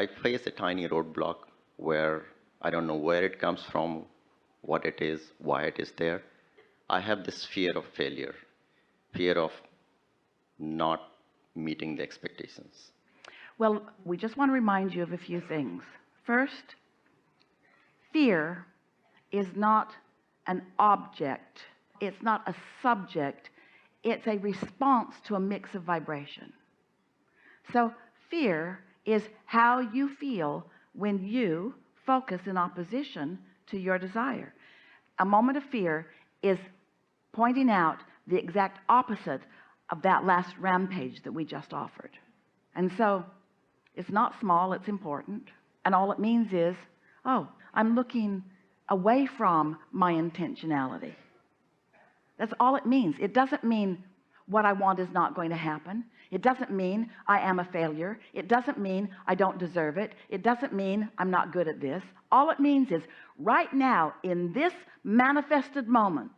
I face a tiny roadblock where I don't know where it comes from, what it is, why it is there. I have this fear of failure, fear of not meeting the expectations. Well, we just want to remind you of a few things. First, fear is not an object. It's not a subject. It's a response to a mix of vibration. So fear is how you feel when you focus in opposition to your desire. A moment of fear is pointing out the exact opposite of that last rampage that we just offered. And so it's not small, it's important. And all it means is, oh, I'm looking away from my intentionality. That's all it means. It doesn't mean what I want is not going to happen. It doesn't mean I am a failure. It doesn't mean I don't deserve it. It doesn't mean I'm not good at this. All it means is right now, in this manifested moment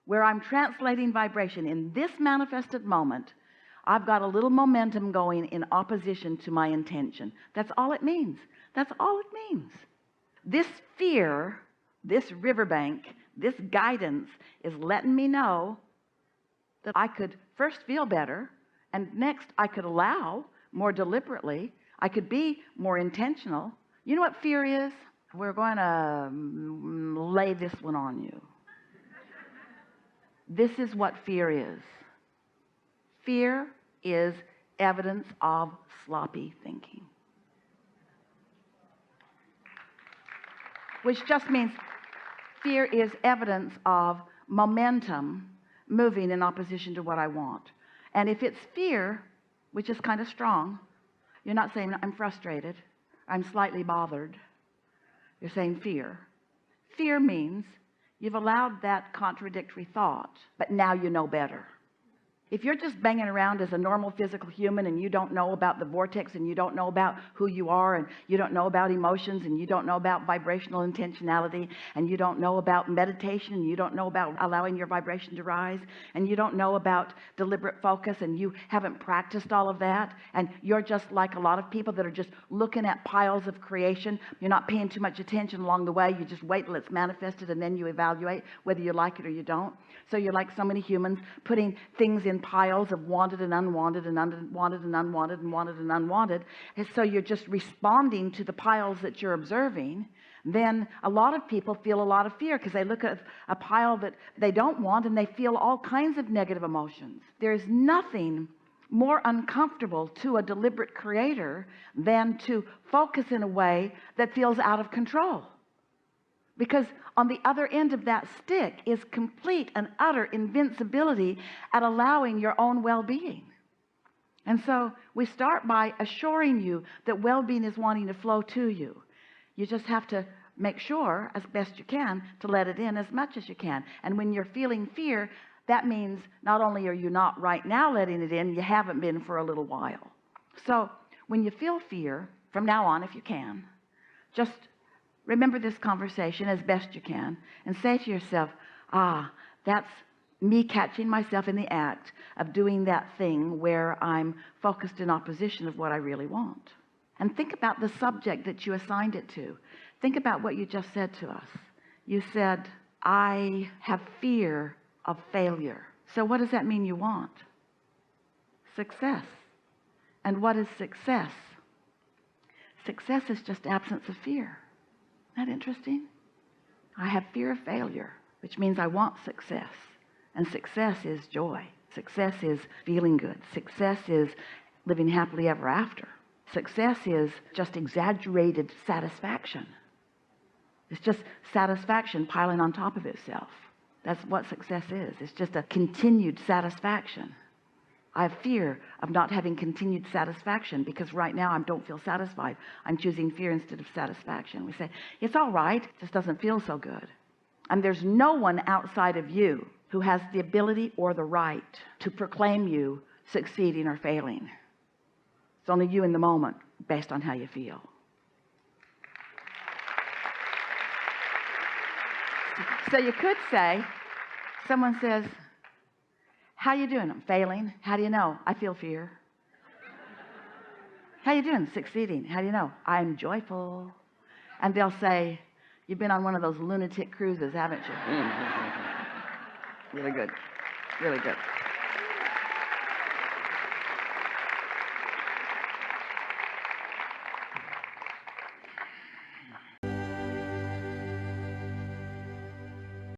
where I'm translating vibration, in this manifested moment, I've got a little momentum going in opposition to my intention. That's all it means. That's all it means. This fear, this riverbank, this guidance is letting me know that I could first feel better, and next I could allow more deliberately. I could be more intentional. You know what fear is? We're going to lay this one on you. This is what fear is. Fear is evidence of sloppy thinking, which just means fear is evidence of momentum moving in opposition to what I want. And if it's fear, which is kind of strong, you're not saying I'm frustrated, I'm slightly bothered. You're saying fear. Fear means you've allowed that contradictory thought, but now you know better. If you're just banging around as a normal physical human and you don't know about the vortex, and you don't know about who you are, and you don't know about emotions, and you don't know about vibrational intentionality, and you don't know about meditation, and you don't know about allowing your vibration to rise, and you don't know about deliberate focus, and you haven't practiced all of that, and you're just like a lot of people that are just looking at piles of creation. You're not paying too much attention along the way. You just wait till it's manifested, and then you evaluate whether you like it or you don't. So you're like so many humans putting things in piles of wanted and unwanted and unwanted and unwanted and wanted and unwanted. And so you're just responding to the piles that you're observing. Then a lot of people feel a lot of fear because they look at a pile that they don't want and they feel all kinds of negative emotions. There's nothing more uncomfortable to a deliberate creator than to focus in a way that feels out of control. Because on the other end of that stick is complete and utter invincibility at allowing your own well-being. And so we start by assuring you that well-being is wanting to flow to you. You just have to make sure as best you can to let it in as much as you can. And when you're feeling fear, that means not only are you not right now letting it in, you haven't been for a little while. So when you feel fear, from now on, if you can, just remember this conversation as best you can and say to yourself, that's me catching myself in the act of doing that thing where I'm focused in opposition of what I really want. And think about the subject that you assigned it to. Think about what you just said to us. You said, I have fear of failure. So what does that mean you want? Success. And what is success? Success is just absence of fear. Isn't that interesting? I have fear of failure, which means I want success. And success is joy. Success is feeling good. Success is living happily ever after. Success is just exaggerated satisfaction. It's just satisfaction piling on top of itself. That's what success is. It's just a continued satisfaction. I have fear of not having continued satisfaction because right now I don't feel satisfied. I'm choosing fear instead of satisfaction. We say, it's all right, it just doesn't feel so good. And there's no one outside of you who has the ability or the right to proclaim you succeeding or failing. It's only you in the moment based on how you feel. So you could say, someone says, how you doing? I'm failing. How do you know? I feel fear. How you doing? Succeeding. How do you know? I'm joyful. And they'll say, you've been on one of those lunatic cruises, haven't you? Really good. Really good.